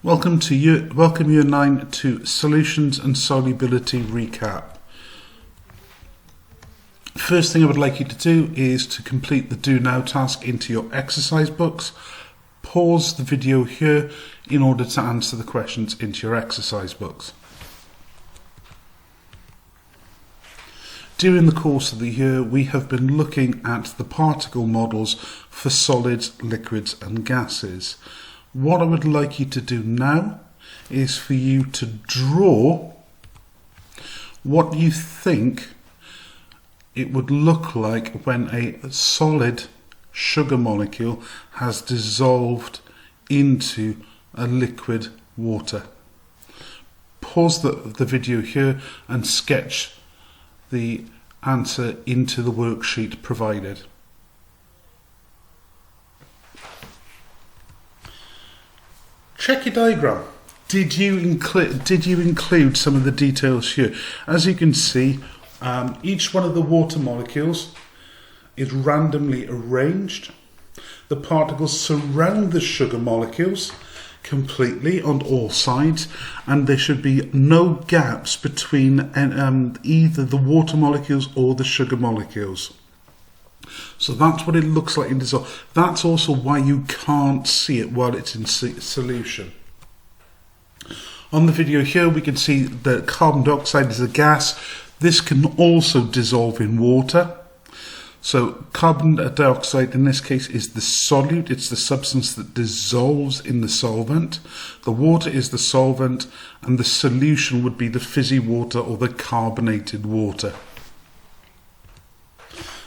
Welcome year 9 to Solutions and Solubility Recap. First thing I would like you to do is to complete the Do Now task into your exercise books. Pause the video here in order to answer the questions into your exercise books. During the course of the year, we have been looking at the particle models for solids, liquids and gases. What I would like you to do now is for you to draw what you think it would look like when a solid sugar molecule has dissolved into a liquid water. Pause the video here and sketch the answer into the worksheet provided. Check your diagram. Did you include some of the details here? As you can see, each one of the water molecules is randomly arranged. The particles surround the sugar molecules completely on all sides, and there should be no gaps between either the water molecules or the sugar molecules. So that's what it looks like in dissolve. That's also why you can't see it while it's in solution. On the video here we can see that carbon dioxide is a gas. This can also dissolve in water. So carbon dioxide in this case is the solute. It's the substance that dissolves in the solvent. The water is the solvent, and the solution would be the fizzy water or the carbonated water.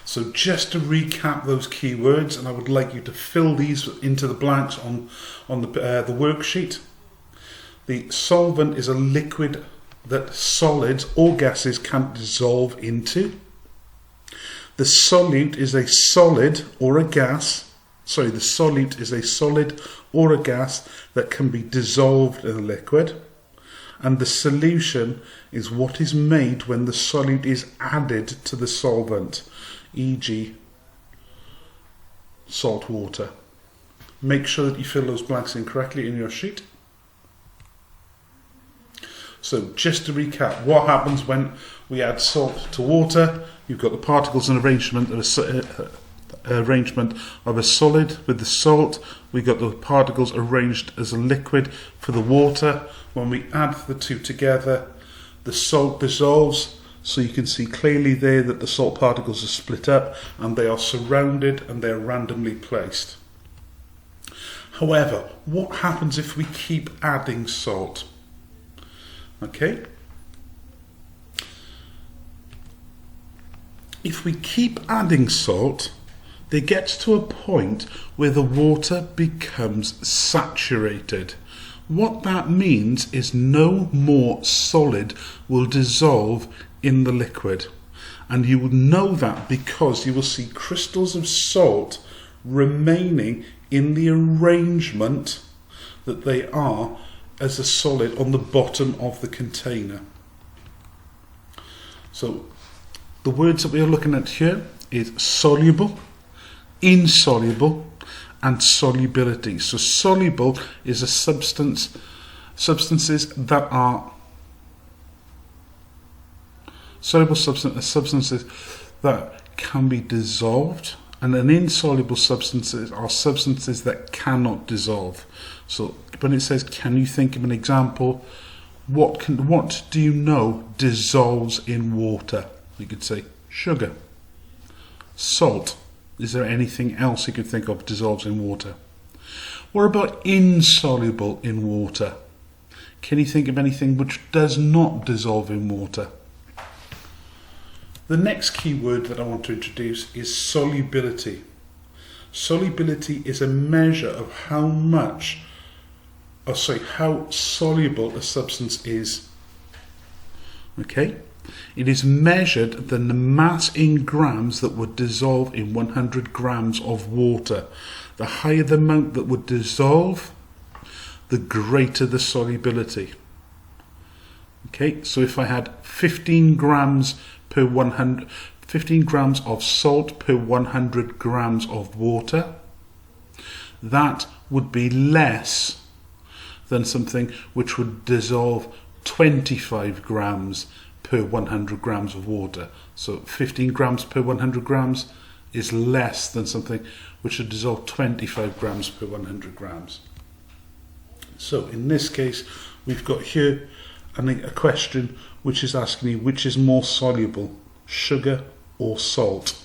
So just to recap those key words, and I would like you to fill these into the blanks on the worksheet. The solvent is a liquid that solids or gases can't dissolve into. The solute is a solid or a gas. Sorry, the solute is a solid or a gas that can be dissolved in a liquid. And the solution is what is made when the solute is added to the solvent, e.g. salt water. Make sure that you fill those blanks in correctly in your sheet. So just to recap, what happens when we add salt to water? You've got the particles and arrangement of a solid with the salt. We've got the particles arranged as a liquid for the water. When we add the two together, the salt dissolves. So you can see clearly there that the salt particles are split up and they are surrounded and they are randomly placed. However, what happens if we keep adding salt? Okay. If we keep adding salt, there gets to a point where the water becomes saturated. What that means is no more solid will dissolve in the liquid, and you will know that because you will see crystals of salt remaining in the arrangement that they are as a solid on the bottom of the container. So the words that we are looking at here is soluble, insoluble and solubility. So soluble is a substances that are soluble substances that can be dissolved, and an insoluble substances are substances that cannot dissolve. So when it says, can you think of an example? What do you know dissolves in water? You could say sugar, salt. Is there anything else you could think of dissolves in water? What about insoluble in water? Can you think of anything which does not dissolve in water? The next key word that I want to introduce is solubility. Solubility is a measure of how soluble a substance is. Okay? It is measured than the mass in grams that would dissolve in 100 grams of water. The higher the amount that would dissolve, the greater the solubility. Okay, so if I had 15 grams of salt per 100 grams of water, that would be less than something which would dissolve 25 grams per 100 grams of water. So 15 grams per 100 grams is less than something which would dissolve 25 grams per 100 grams. So in this case, we've got here a question which is asking me which is more soluble, sugar or salt.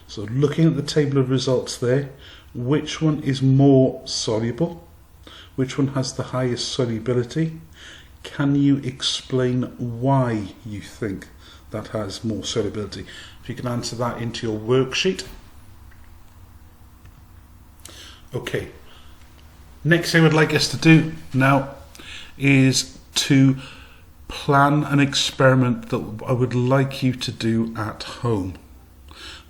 So looking at the table of results there, which one is more soluble? Which one has the highest solubility? Can you explain why you think that has more solubility? If you can answer that into your worksheet. Okay. Next thing I would like us to do now is to plan an experiment that I would like you to do at home.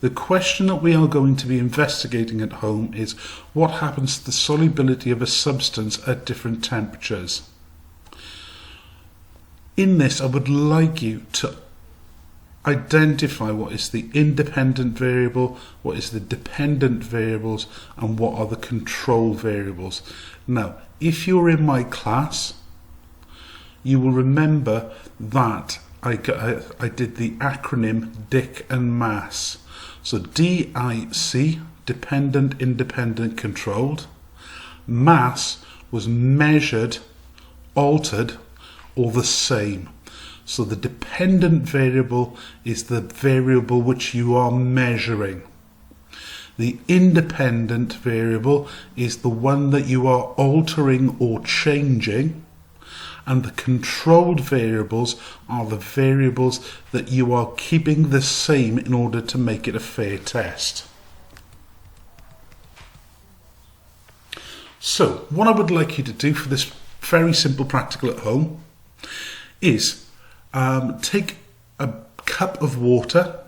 The question that we are going to be investigating at home is what happens to the solubility of a substance at different temperatures. In this, I would like you to identify what is the independent variable, what is the dependent variables, and what are the control variables. Now, if you're in my class, you will remember that I did the acronym DIC and MASS. So DIC, dependent, independent, controlled. MASS was measured, altered, or the same. So the dependent variable is the variable which you are measuring. The independent variable is the one that you are altering or changing. And the controlled variables are the variables that you are keeping the same in order to make it a fair test. So what I would like you to do for this very simple practical at home is take a cup of water,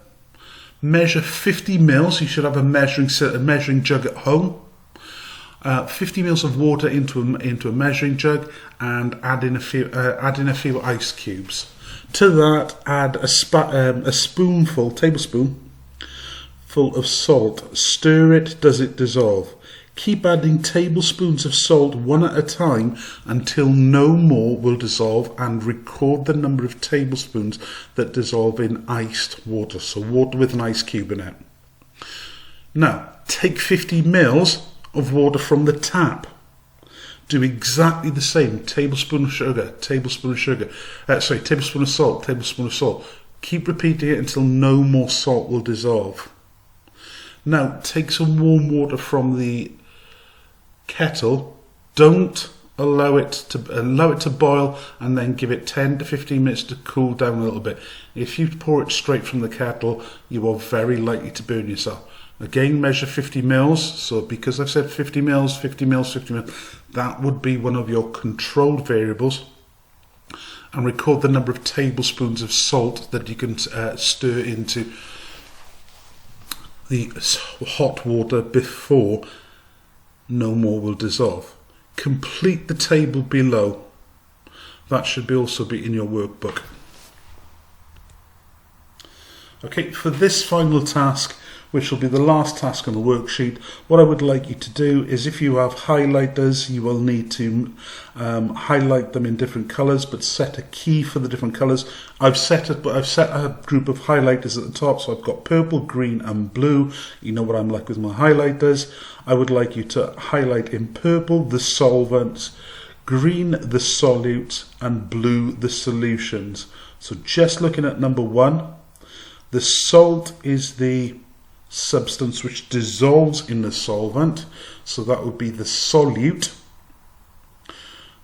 measure 50 mils. You should have a measuring jug at home. 50 mils of water into a measuring jug, and add in a few ice cubes. To that, add a tablespoon full of salt. Stir it. Does it dissolve? Keep adding tablespoons of salt one at a time until no more will dissolve, and record the number of tablespoons that dissolve in iced water. So water with an ice cube in it. Now, take 50 mils of water from the tap. Do exactly the same. Tablespoon of salt, tablespoon of salt. Keep repeating it until no more salt will dissolve. Now, take some warm water from the kettle. Don't allow it to boil, and then give it 10 to 15 minutes to cool down a little bit. If you pour it straight from the kettle, you are very likely to burn yourself. Again, measure 50 mils. So because I've said 50 mils, that would be one of your controlled variables. And record the number of tablespoons of salt that you can stir into the hot water before no more will dissolve. Complete the table below. That should also be in your workbook. Okay, for this final task, which will be the last task on the worksheet, what I would like you to do is, if you have highlighters, you will need to highlight them in different colours, but set a key for the different colours. I've set a group of highlighters at the top, so I've got purple, green and blue. You know what I'm like with my highlighters. I would like you to highlight in purple the solvents, green the solutes, and blue the solutions. So just looking at number 1, the salt is the substance which dissolves in the solvent, so that would be the solute.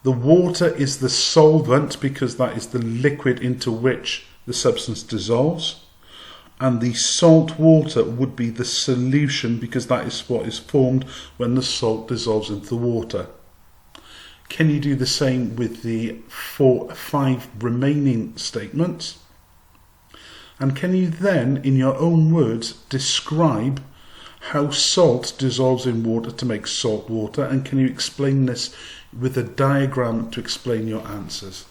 The water is the solvent because that is the liquid into which the substance dissolves, and the salt water would be the solution because that is what is formed when the salt dissolves into the water. Can you do the same with the 5 remaining statements? And can you then, in your own words, describe how salt dissolves in water to make salt water? And can you explain this with a diagram to explain your answers?